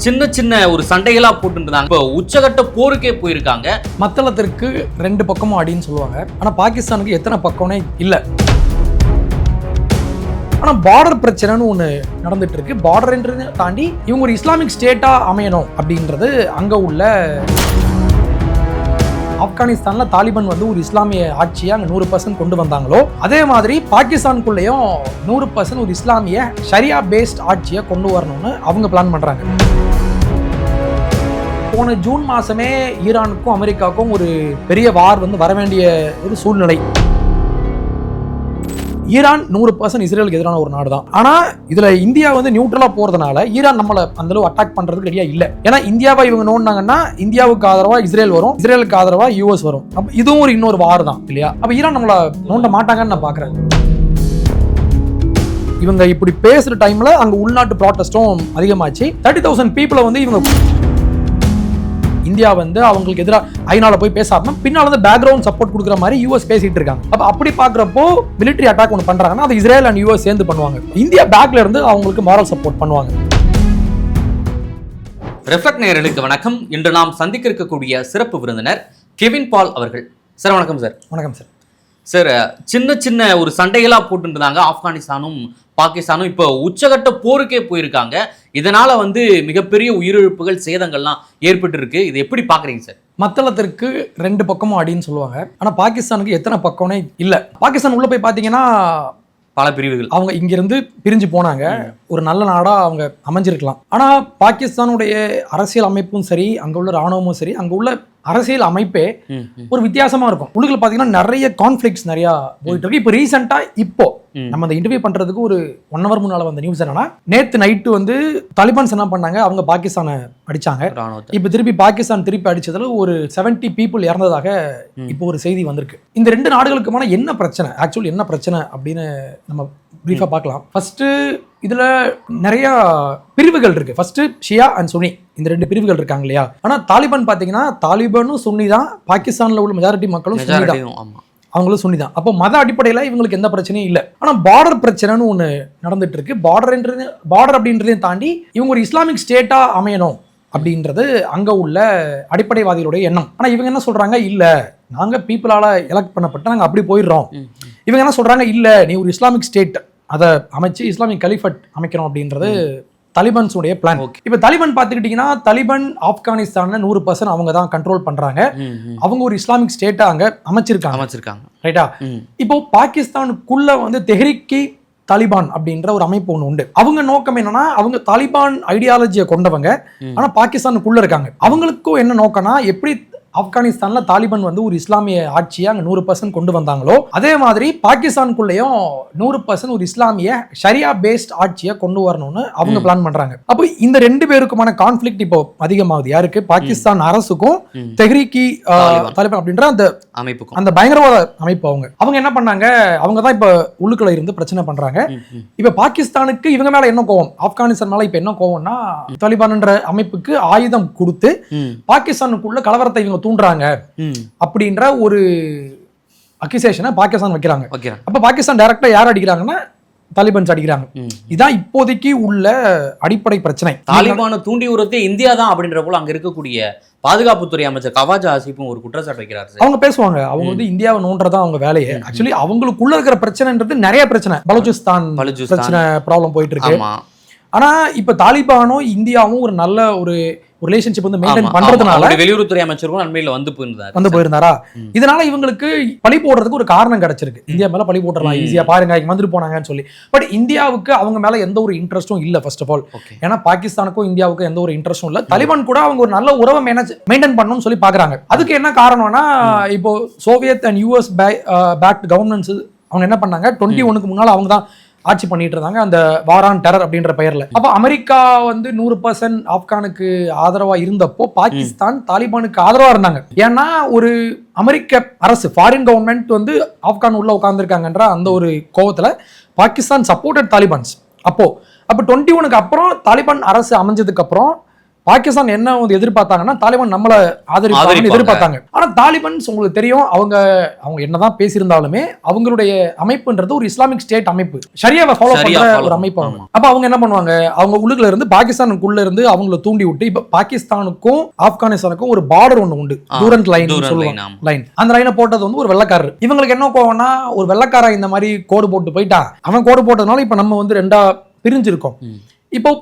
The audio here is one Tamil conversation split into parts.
சின்ன சின்ன ஒரு சண்டைகளா போட்டுருந்தாங்க. இப்போ உச்சகட்ட போருக்கே போயிருக்காங்க. மத்தளத்திற்கு 2 பக்கமும் அடின்னு சொல்லுவாங்க. ஆனா பாகிஸ்தானுக்கு எத்தனை பக்கம்னே இல்ல. ஆனா பார்டர் பிரச்சனைன்னு ஒண்ணு நடந்துட்டு இருக்கு. பார்டர்ன்றதை தாண்டி இவங்க ஒரு இஸ்லாமிக் ஸ்டேட்டா அமையணும் அப்படின்றது அங்க உள்ள ஆப்கானிஸ்தான்ல தாலிபான் வந்து ஒரு இஸ்லாமிய ஆட்சியை அங்கே 100% கொண்டு வந்தாங்களோ அதே மாதிரி பாகிஸ்தானுக்குள்ளேயும் 100% ஒரு இஸ்லாமிய ஷரியா பேஸ்ட் ஆட்சியை கொண்டு வரணும்னு அவங்க பிளான் பண்றாங்க. போன ஜூன் மாசமே ஈரானுக்கும் அமெரிக்காவுக்கும் ஒரு பெரிய வார் வந்து வர வேண்டிய ஒரு சூழ்நிலை. ஈரான் 100% இஸ்ரேலுக்கு எதிரான ஒரு நாடு தான். ஆனா இதுல இந்தியா வந்து நியூட்ரலா போறதுனால ஈரான் நம்மள அந்த அளவு அட்டாக் பண்றதுக்கு ரெடியா இல்ல. ஏன்னா இந்தியாவை இவங்க நோண்டாங்கன்னா இந்தியாவுக்கு ஆதரவா இஸ்ரேல் வரும், இஸ்ரேலுக்கு ஆதரவா யூஎஸ் வரும். அப்ப இதுவும் ஒரு இன்னொரு வார் தான் இல்லையா? அப்ப ஈரான் நம்மள நோண்ட மாட்டாங்கன்னு நான் பாக்குறேன். இவங்க இப்படி பேசுற டைம்ல அங்க உள்நாட்டு ப்ராட்டஸ்டும் அதிகமாச்சு. 30,000 பீப்புளை வந்து இவங்க இந்தியா வந்து அவங்களுக்கு எதிராக ஐநால போய் பேசாம பின்னால வந்து பேக்ரவுண்ட் சப்போர்ட் கொடுக்குற மாதிரி யூஎஸ் பேசிட்டு இருக்காங்க. அப்ப அப்படி பாக்குறப்போ மிலிட்டரி அட்டாக் ஒன்று பண்றாங்கன்னா அது இஸ்ரேல் அண்ட் யூஎஸ் சேர்ந்து பண்ணுவாங்க. இந்தியா பேக்ல இருந்து அவங்களுக்கு மாரல் சப்போர்ட் பண்ணுவாங்க. ரெஃப்ளெக்ட் நேயர்களுக்கு வணக்கம். இன்று நாம் சந்திக்க இருக்கக்கூடிய சிறப்பு விருந்தினர் கெவின் பால் அவர்கள். சார் வணக்கம் சார். வணக்கம் சார். சார், சின்ன சின்ன ஒரு சண்டைகளா போட்டுருந்தாங்க ஆப்கானிஸ்தானும் பாகிஸ்தானும். இப்போ உச்சகட்ட போருக்கே போயிருக்காங்க. இதனால வந்து மிகப்பெரிய உயிரிழப்புகள் சேதங்கள்லாம் ஏற்பட்டு இருக்கு. இது எப்படி பாக்குறீங்க சார்? மத்தளத்திற்கு 2 பக்கமும் அடின்னு சொல்லுவாங்க. ஆனா பாகிஸ்தானுக்கு எத்தனை பக்கம்னே இல்ல. பாகிஸ்தான் உள்ள போய் பாத்தீங்கன்னா பல பிரிவுகள். அவங்க இங்கிருந்து பிரிஞ்சு போனாங்க. ஒரு நல்ல நாடா அவங்க அமைஞ்சிருக்கலாம். ஆனா பாகிஸ்தானுடைய அரசியல் அமைப்பும் சரி, அங்க உள்ள ராணுவமும் சரி, அங்க உள்ள அரசியல் அமைப்பே ஒரு வித்தியாசமா இருக்கும். உள்ளுக்குள்ள பாத்தீங்கன்னா நிறைய கான்ஃபிளிக்ஸ் நிறைய போயிட்டு இருக்கு. இப்போ ரீசெண்டா இப்போ நம்ம அந்த இன்டர்வியூ பண்றதுக்கு ஒரு 1 hour முன்னால வந்த நியூஸ் என்னன்னா, நேத்து நைட்டு வந்து தாலிபான்ஸ் என்ன பண்ணாங்க, அவங்க பாகிஸ்தானை அடிச்சாங்க. இப்ப திருப்பி பாகிஸ்தான் திருப்பி அடிச்சதுல ஒரு 70 people இறந்ததாக இப்போ ஒரு செய்தி வந்திருக்கு. இந்த 2 நாடுகளுக்குமான என்ன பிரச்சனை, ஆக்சுவலி என்ன பிரச்சனை அப்படின்னு நம்ம பிரீஃபா பார்க்கலாம். ஃபர்ஸ்ட் இதுல நிறைய பிரிவுகள் இருக்கு. ஃபர்ஸ்ட் ஷியா அண்ட் சுன்னி, இந்த 2 பிரிவுகள் இருக்காங்க இல்லையா? ஆனா தாலிபான் பாத்தீங்கன்னா தாலிபானும் சுன்னி தான், பாகிஸ்தான்ல உள்ள மெஜாரிட்டி மக்களும் சுன்னி தான், அவங்களும் சுன்னி தான். அப்போ மத அடிப்படையில இவங்களுக்கு எந்த பிரச்சனையும் இல்லை. ஆனா பார்டர் பிரச்சனைன்னு ஒண்ணு நடந்துட்டு இருக்கு. பார்டர் அப்படின்றதையும் தாண்டி இவங்க ஒரு இஸ்லாமிக் ஸ்டேட்டா அமையணும் அப்படின்றது அங்க உள்ள அடிப்படைவாதிகளுடைய எண்ணம். ஆனா இவங்க என்ன சொல்றாங்க, இல்ல நாங்க பீப்புளால எலக்ட் பண்ணப்பட்ட நாங்க அப்படி போயிடுறோம். இவங்க என்ன சொல்றாங்க, இல்ல நீ ஒரு இஸ்லாமிக் ஸ்டேட் அதை அமைச்சு இஸ்லாமிக் கலிஃபட் அமைக்கணும் அப்படின்றது தாலிபான்ஸுடைய பிளான். இப்ப தாலிபான் பாத்துக்கிட்டீங்கன்னா தாலிபான் ஆப்கானிஸ்தான்ல 100% அவங்க தான் கண்ட்ரோல் பண்றாங்க. அவங்க ஒரு இஸ்லாமிக் ஸ்டேட்டா அங்க அமைச்சிருக்காங்க. ரைட்டா? இப்போ பாகிஸ்தானுக்குள்ள வந்து தெஹ்ரிக் தாலிபான் அப்படின்ற ஒரு அமைப்பு ஒண்ணு உண்டு. அவங்க நோக்கம் என்னன்னா, அவங்க தாலிபான் ஐடியாலஜியை கொண்டவங்க, ஆனா பாகிஸ்தானுக்குள்ள இருக்காங்க. அவங்களுக்கும் என்ன நோக்கம்னா, எப்படி ஆப்கானிஸ்தான்ல தாலிபான் வந்து ஒரு இஸ்லாமிய ஆட்சியை அங்க 100% கொண்டு வந்தாங்களோ அதே மாதிரி பாகிஸ்தானுக்குள்ளேயும் 100% ஒரு இஸ்லாமிய ஷரியா பேஸ்ட் ஆட்சியை கொண்டு வரணும்னு அவங்க பிளான் பண்றாங்க. அப்போ இந்த 2 பேருக்குமான கான்ஃபிளிக்ட் இப்போ அதிகமாகுது. யாருக்கு? பாகிஸ்தான் அரசுக்கும் தெஹ்ரிக் தாலிபான் அப்படின்ற அந்த அமைப்புக்கும், அந்த பயங்கரவாத அமைப்பு. அவங்க என்ன பண்ணாங்க, அவங்க தான் இப்ப உள்ளுக்குள்ள இருந்து பிரச்சனை பண்றாங்க. இப்ப பாகிஸ்தானுக்கு இவங்க மேல என்ன கோவம், ஆப்கானிஸ்தான் மேல இப்ப என்ன கோவம்னா, தாலிபான் என்ற அமைப்புக்கு ஆயுதம் கொடுத்து பாகிஸ்தானுக்குள்ள கலவரத்தை இவங்க தூண்டுறாங்க அப்படின்ற ஒரு அக்யூசேஷனை பாகிஸ்தான் வைக்கிறாங்க. அப்ப பாகிஸ்தான் டைரக்டா யார் அடிக்கிறாங்கன்னா தாலிபான்ஸ் அடிக்கிறாங்க. இதான் இப்போதைக்கு உள்ள அடிப்படை பிரச்சனை. தாலிபானை தூண்டி விடுறதே இந்தியா தான் அப்படின்ற போல அங்க இருக்கக்கூடிய பாதுகாப்புத்துறை அமைச்சர் கவாஜா ஆசிஃபும் ஒரு குற்றச்சாட்டு வைக்கிறார். அவங்க பேசுவாங்க, அவங்க வந்து இந்தியாவை நோன்றதான் அவங்க வேலையே. ஆக்சுவலி அவங்களுக்குள்ள இருக்கிற பிரச்சனைன்றது நிறைய பிரச்சனை. பலுச்சிஸ்தான் பிரச்சனை ப்ராப்ளம் போயிட்டு இருக்கு. ஆனா இப்ப தாலிபானும் இந்தியாவும் ஒரு நல்ல ஒரு ரிலேஷன்ஷிப் வந்து மெயின்டைன் பண்றதுனால வெளியுறவுத்துறை அமைச்சரும் நன்மையில வந்து போயிருந்தாரா, இதனால இவங்களுக்கு பழி போடுறதுக்கு ஒரு காரணம் கிடைச்சிருக்கு. இந்தியா மேல பழி போட்டுறலாம் ஈஸியா, பாருங்க இங்க வந்துட்டு போனாங்கன்னு சொல்லி. பட் இந்தியாவுக்கு அவங்க மேல எந்த ஒரு இன்ட்ரெஸ்டும் இல்ல. ஃபர்ஸ்ட் ஆஃப் ஆல் ஏன்னா பாகிஸ்தானுக்கும் இந்தியாவுக்கும் எந்த ஒரு இன்ட்ரெஸ்டும் இல்ல. தாலிபான் கூட அவங்க ஒரு நல்ல உறவை மெயின்டைன் பண்ணணும்னு சொல்லி பாக்குறாங்க. அதுக்கு என்ன காரணம்னா, இப்போ Soviet and US backed governance அவங்க என்ன பண்ணாங்க, 21க்கு முன்னால அவங்க தான் ஆட்சி பண்ணிட்டு இருந்தாங்க, அந்த வார் ஆன் டெரர் அப்படின்ற பெயர்ல. அப்ப அமெரிக்கா வந்து 100% ஆப்கானுக்கு ஆதரவா இருந்தப்போ பாகிஸ்தான் தாலிபானுக்கு ஆதரவா இருந்தாங்க. ஏன்னா ஒரு அமெரிக்க அரசு, ஃபாரின் கவர்மெண்ட் வந்து ஆப்கான் உள்ள உட்கார்ந்துருக்காங்கன்ற அந்த ஒரு கோவத்துல பாகிஸ்தான் சப்போர்ட்டட் தாலிபான்ஸ். அப்போ 21க்கு அப்புறம் தாலிபான் அரசு அமைஞ்சதுக்கு அப்புறம் பாகிஸ்தான் என்ன வந்து எதிர்பார்த்தாங்கன்னா தாலிபான் நம்மள ஆதரிப்பாங்கன்னு எதிர்பார்த்தாங்க. ஆனா தாலிபான்ஸ் உங்களுக்கு தெரியும், அவங்க என்னதான் பேசியிருந்தாலுமே அவங்களுடைய அமைப்புன்றது ஒரு இஸ்லாமிக் ஸ்டேட் அமைப்பு, ஷரியாவை ஃபாலோ பண்ற ஒரு அமைப்பு. அப்ப அவங்க என்ன பண்ணுவாங்க, அவங்க உள்ளுக்குள்ள இருந்து பாகிஸ்தானுக்குள்ள இருந்து அவங்கள தூண்டி விட்டு, இப்ப பாகிஸ்தானுக்கும் ஆப்கானிஸ்தானுக்கும் ஒரு பார்டர் ஒண்ணு உண்டு, டூரண்ட் லைன் சொல்லுவாங்க, லைன். அந்த லைனை போட்டது வந்து ஒரு வெள்ளக்காரர். இவங்களுக்கு என்ன கோவம்னா, ஒரு வெள்ளக்காரன் இந்த மாதிரி கோடு போட்டு போயிட்டான், அவன் கோடு போட்டதுனால இப்ப நம்ம வந்து ரெண்டா பிரிஞ்சிருக்கோம். இப்போ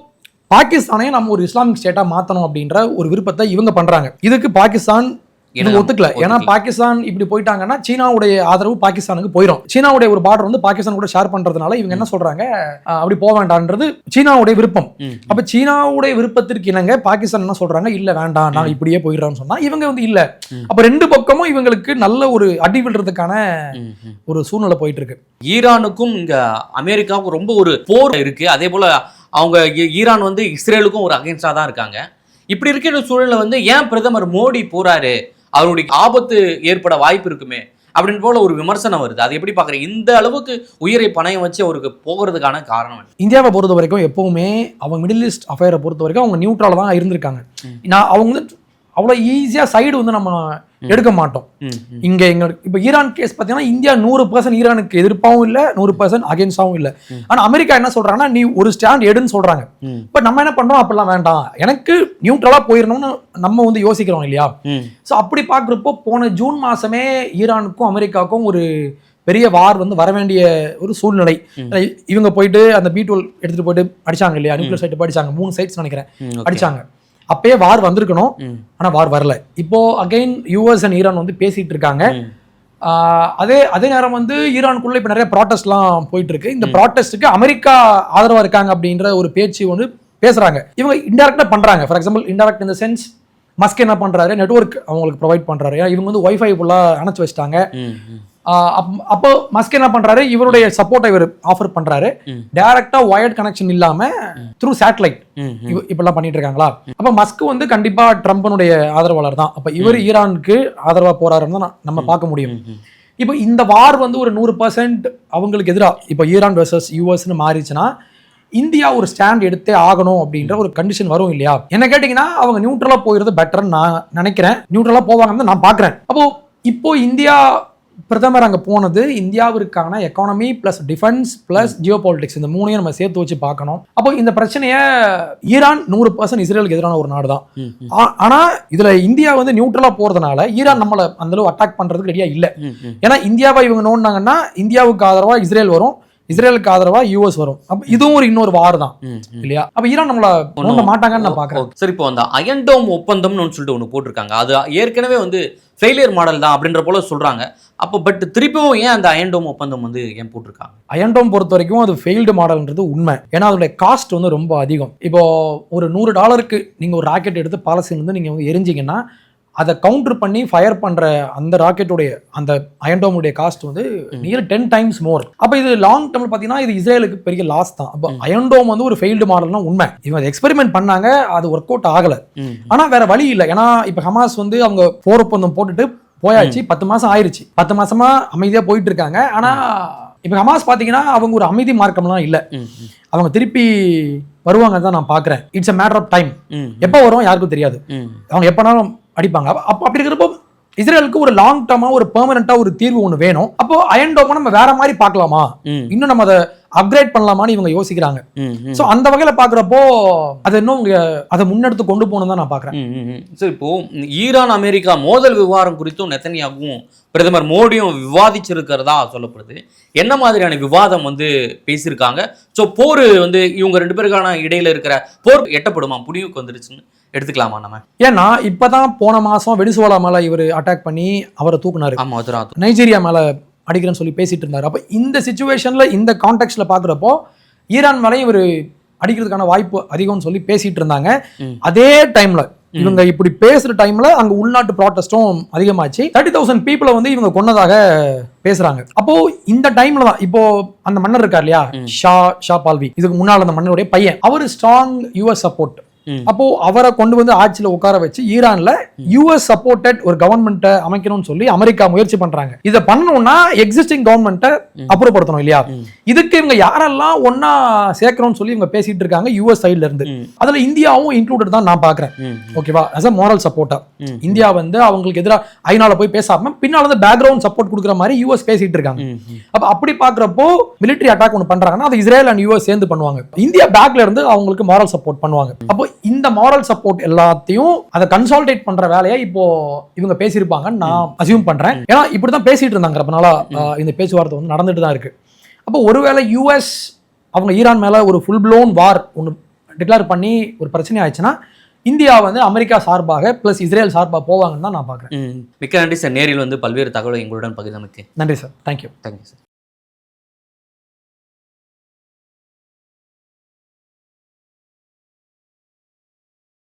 பாகிஸ்தானையும் நம்ம ஒரு இஸ்லாமிக் ஸ்டேட்டா மாத்தணும் அப்படின்ற ஒரு விருப்பத்தை இவங்க பண்றாங்க. இதுக்கு பாகிஸ்தான் ஒத்துக்கல. ஏன்னா பாகிஸ்தான் இப்படி போயிட்டாங்கன்னா சீனாவுடைய ஆதரவு பாகிஸ்தானுக்கு போயிடும். சீனாவுடைய ஒரு பார்டர் வந்து பாகிஸ்தான் கூட ஷேர் பண்றதுனால இவங்க என்ன சொல்றாங்க, அப்படி போக வேண்டாம்ன்றது சீனாவுடைய விருப்பம். அப்ப சீனாவுடைய விருப்பத்திற்கு இணங்க பாகிஸ்தான் என்ன சொல்றாங்க, இல்ல வேண்டாம் நான் இப்படியே போயிடுறோம்னு சொன்னா இவங்க வந்து இல்ல. அப்ப ரெண்டு பக்கமும் இவங்களுக்கு நல்ல ஒரு அடி விடுறதுக்கான ஒரு சூழ்நிலை போயிட்டு இருக்கு. ஈரானுக்கும் இங்க அமெரிக்காவுக்கும் ரொம்ப ஒரு போர் இருக்கு. அதே போல அவங்க ஈரான் வந்து இஸ்ரேலுக்கும் ஒரு அகைன்ஸ்டா தான் இருக்காங்க. இப்படி இருக்கிற சூழல்ல வந்து ஏன் பிரதமர் மோடி போறாரு, அவருடைய ஆபத்து ஏற்பட வாய்ப்பு இருக்குமே அப்படின்னு போல ஒரு விமர்சனம் வருது. அது எப்படி பாக்குறீங்க? இந்த அளவுக்கு உயிரை பணயம் வச்சு அவருக்கு போகிறதுக்கான காரணம்? இந்தியாவை பொறுத்த வரைக்கும் எப்பவுமே அவங்க மிடில் ஈஸ்ட் அஃபேரை பொறுத்த வரைக்கும் அவங்க நியூட்ரலா தான் இருந்திருக்காங்க. அவங்க வந்து அவ்வளவு ஈஸியா சைடு வந்து நம்ம எடுக்க மாட்டோம். இங்க எங்க இப்ப ஈரான் கேஸ் பாத்தீங்கன்னா இந்தியா 100% ஈரானுக்கு எதிர்ப்பாவும் இல்ல, 100% அகேன்ஸ்டாவும் இல்ல. ஆனா அமெரிக்கா என்ன சொல்றாங்கன்னா, நீ ஒரு ஸ்டாண்ட் எடுன்னு சொல்றாங்க. பட் நம்ம என்ன பண்றோம், அப்படிலாம் வேண்டாம், எனக்கு நியூட்ரலா போயிடணும்னு நம்ம வந்து யோசிக்கிறோம் இல்லையா? சோ அப்படி பாக்குறப்போ போன ஜூன் மாசமே ஈரானுக்கும் அமெரிக்காவுக்கும் ஒரு பெரிய வார் வந்து வர வேண்டிய ஒரு சூழ்நிலை. இவங்க போயிட்டு அந்த B-12 எடுத்துட்டு போயிட்டு அடிச்சாங்க இல்லையா, நியூக்ளியர் சைட் அடிச்சாங்க, 3 சைட்ஸ் நினைக்கிறேன் அடிச்சாங்க. அப்பயே வார் வந்திருக்கணும், ஆனா வார் வரல. இப்போ அகைன் US அண்ட் ஈரான் வந்து பேசிட்டு இருக்காங்க. அதே நேரம் வந்து ஈரானுக்குள்ள இப்ப நிறைய ப்ராட்டஸ்ட்லாம் போயிட்டு இருக்கு. இந்த ப்ராட்டஸ்ட்டுக்கு அமெரிக்கா ஆதரவா இருக்காங்க அப்படின்ற ஒரு பேச்சு வந்து பேசுறாங்க. இவங்க இன்டெரக்டா பண்றாங்க. ஃபார் எக்ஸாம்பிள் இன்டெரக்ட் இந்த சென்ஸ், மஸ்க் என்ன பண்றாரு, நெட்வொர்க் அவங்களுக்கு ப்ரொவைட் பண்றாரு. ஏன்னா இவங்க வந்து வைஃபை ஃபுல்லா அணைச்சு வச்சிட்டாங்க. அப்போ மஸ்க் என்ன பண்றாரு, இவருடைய சப்போர்ட்டை இவர் ஆஃபர் பண்றாரு. டைரக்டா வயர்ட் கனெக்ஷன் இல்லாம த்ரூ சேட்டலைட் இப்பெல்லாம் பண்ணிட்டு இருக்காங்களா. அப்ப மஸ்க் வந்து கண்டிப்பா ட்ரம்பனுடைய ஆதரவாளர் தான். அப்ப இவர் ஈரானுக்கு ஆதரவா போறாருன்னு தான் நம்ம பார்க்க முடியும். இப்போ இந்த வார் வந்து ஒரு 100% அவங்களுக்கு எதிராக இப்போ ஈரான் வெர்சஸ் யூஎஸ்ன்னு மாறிச்சுன்னா இந்தியா ஒரு ஸ்டாண்ட் எடுத்தே ஆகணும் அப்படின்ற ஒரு கண்டிஷன் வரும் இல்லையா? என்ன கேட்டீங்கன்னா அவங்க நியூட்ரலா போயிறது பெட்டர்ன்னு நான் நினைக்கிறேன். நியூட்ரலா போவாங்கன்னு நான் பாக்குறேன். அப்போ இப்போ இந்தியா பிரதமர் அங்கே போனது இந்தியாவிற்கான economy plus defence plus Jio politics, இந்த மூணையும் நம்ம சேர்த்து வச்சு பார்க்கணும். அப்போ இந்த பிரச்சனையை ஈரான் 100% இஸ்ரேலுக்கு எதிரான ஒரு நாடு தான். ஆனா இதுல இந்தியா வந்து நியூட்ரலா போறதுனால ஈரான் நம்மளை அந்த அளவு அட்டாக் பண்றதுக்கு ரெடியா இல்லை. ஏன்னா இந்தியாவை இவங்க நோண்டாங்கன்னா இந்தியாவுக்கு ஆதரவா இஸ்ரேல் வரும், இஸ்ரேலுக்கு ஆதரவா யூஎஸ் வரும். அப்ப இதுவும் இன்னொரு வார் தான் இல்லையா? அப்ப ஈரான் நம்மள நோண்ட மாட்டாங்கன்னு நான் பாக்குறேன். சரி, இப்போ அந்த அயன் டோம் ஒப்பந்தம்னு சொல்லிட்டு ஒன்று போட்டிருக்காங்க. அது ஏற்கனவே வந்து ஃபெயிலியர் மாடல் தான் அப்படின்ற போல சொல்றாங்க. அப்போ பட் திருப்பியும் ஏன் அந்த அயன் டோம் ஒப்பந்தம் வந்து ஏன் போட்டிருக்காங்க? அயன் டோம் பொறுத்த வரைக்கும் அது ஃபெயில்டு மாடல்ன்றது உண்மை. ஏன்னா அதோட காஸ்ட் வந்து ரொம்ப அதிகம். இப்போ ஒரு $100 நீங்க ஒரு ராக்கெட் எடுத்து பாலஸ்தீன் வந்து நீங்க வந்து எரிஞ்சிங்கன்னா அதை கவுண்டர் பண்ணி ஃபயர் பண்ற அந்த ராக்கெட்டுடைய அந்த அயன் டோமுடைய காஸ்ட் வந்து நியர் 10 times மோர். அப்ப இது லாங் டேர்ம்ல பாத்தீங்கன்னா இது இஸ்ரேலுக்கு பெரிய லாஸ் தான். அப்ப அயன் டோம் வந்து ஒரு ஃபெயில்டு மாடல்னா உண்மை. இவங்க எக்ஸ்பெரிமெண்ட் பண்ணாங்க, அது ஒர்க் அவுட் ஆகல. ஆனா வேற வழி இல்லை. ஏன்னா இப்ப ஹமாஸ் வந்து அவங்க போர் ஒப்பந்தம் போட்டுட்டு போயாச்சு, 10 மாசம் ஆயிருச்சு. 10 மாசமா அமைதியா போயிட்டு இருக்காங்க. ஆனா இப்ப ஹமாஸ் பாத்தீங்கன்னா அவங்க ஒரு அமைதி மார்க்கம்லாம் இல்ல, அவங்க திருப்பி வருவாங்க தான் நான் பாக்குறேன். It's a matter of time. எப்ப வரும் யாருக்கும் தெரியாது, அவங்க எப்பனாலும் அடிப்பாங்க. அப்படி இருக்கிறப்போ இஸ்ரேலுக்கு ஒரு லாங் டர்மா ஒரு பெர்மனண்டா ஒரு தீர்வு ஒண்ணு வேணும். அப்போ அயன் டோம் நம்ம வேற மாதிரி பார்க்கலாமா, இன்னும் நம்ம அதை அப்கிரேட் பண்ணலாமான்னு இவங்க யோசிக்கிறாங்க. சோ அந்த வகையில பாக்குறப்போ அதை இன்னும் அதை முன்னெடுத்து கொண்டு போகணும் தான் நான் பாக்குறேன். சரி, இப்போ ஈரான் அமெரிக்கா மோதல் விவகாரம் குறித்தும் நெத்தனியாகவும் பிரதமர் மோடியும் விவாதிச்சிருக்கிறதா சொல்லப்படுது. என்ன மாதிரியான விவாதம் வந்து பேசியிருக்காங்க? ஸோ போர் வந்து இவங்க 2 பேருக்கான இடையில இருக்கிற போர் எட்டப்படுமா, முடிவுக்கு வந்துருச்சுன்னு எடுத்துக்கலாமா நம்ம? ஏன்னா இப்பதான் போன மாசம் வெனிசுவேலா மேல இவர் அட்டாக் பண்ணி அவரை தூக்குனாரு. ஆமா, நைஜீரியா மேல அடிக்கிறேன்னு சொல்லி பேசிட்டு இருந்தாரு. அப்ப இந்த சிச்சுவேஷன்ல இந்த கான்டெக்ட்ல பாக்குறப்போ ஈரான் மேலே இவர் அடிக்கிறதுக்கான வாய்ப்பு அதிகம்னு சொல்லி பேசிட்டு இருந்தாங்க. அதே டைம்ல இவங்க இப்படி பேசுற டைம்ல அங்க உள்நாட்டு ப்ராட்டஸ்டும் அதிகமாச்சு. 30,000 பீப்புளை வந்து இவங்க கொன்னதாக பேசுறாங்க. அப்போ இந்த டைம்ல தான் இப்போ அந்த மன்னர் இருக்கார் இல்லையா, ஷா பால்வி, இதுக்கு முன்னாள் அந்த மன்னருடைய பையன், அவரு ஸ்ட்ராங் யூஎஸ் சப்போர்ட் அப்போ அவரை கொண்டு வந்து ஆட்சியில உட்கார வச்சு ஈரான்ல யூஎஸ் சப்போர்ட்டட் ஒரு கவர்மெண்ட்டை அமைக்கணும்னு சொல்லி அமெரிக்கா முயற்சி பண்றாங்க. இதை பண்ணணும்னா எக்ஸிஸ்டிங் கவர்மெண்ட்டை அப்புறப்படுத்தணும் இல்லையா? இதுக்கு இவங்க யாரெல்லாம் ஒன்னா சேர்க்கணும்னு சொல்லி இவங்க பேசிட்டு இருக்காங்க யூஎஸ் சைட்ல இருந்து. அதுல இந்தியாவும் இன்க்ளூடட் தான் நான் பாக்குறேன். ஓகேவா? as a moral supporter India வந்து அவங்களுக்கு எதிராக ஐநால போய் பேசாம பின்னால வந்து பேக்ரவுண்ட் சப்போர்ட் கொடுக்குற மாதிரி யூஎஸ் பேசிட்டு இருக்காங்க. அப்ப அப்படி பாக்குறப்போ மிலிட்டரி அட்டாக் ஒன்று பண்றாங்கன்னா அது இஸ்ரேல் அண்ட் யூஎஸ் சேர்ந்து பண்ணுவாங்க. இந்தியா பேக்ல இருந்து அவங்களுக்கு மாரல் சப்போர்ட் பண்ணுவாங்க. அப்போ இந்த மாரல் சப்போர்ட் எல்லாத்தையும் அதை கன்சால்டேட் பண்ற வேலையை இப்போ இவங்க பேசியிருப்பாங்கன்னு நான் அசியூம் பண்றேன். ஏன்னா இப்படிதான் பேசிட்டு இருந்தாங்க. ரொம்ப நாளா இந்த பேச்சுவார்த்தை வந்து நடந்துட்டு தான் இருக்கு. அப்போ ஒருவேளை யூஎஸ் அவங்க ஈரான் மேல ஒரு ஃபுல் ப்ளோன் வார் ஒன்று டிக்ளேர் பண்ணி ஒரு பிரச்சனை ஆயிடுச்சுன்னா இந்தியா வந்து அமெரிக்கா சார்பாக பிளஸ் இஸ்ரேல் சார்பாக போவாங்கன்னு தான் நான் பார்க்குறேன். மிக்க நன்றி சார். நேரில் வந்து பல்வேறு தகவலை எங்களுடன் பகிர்ந்தமைக்கு நன்றி சார். Thank you sir.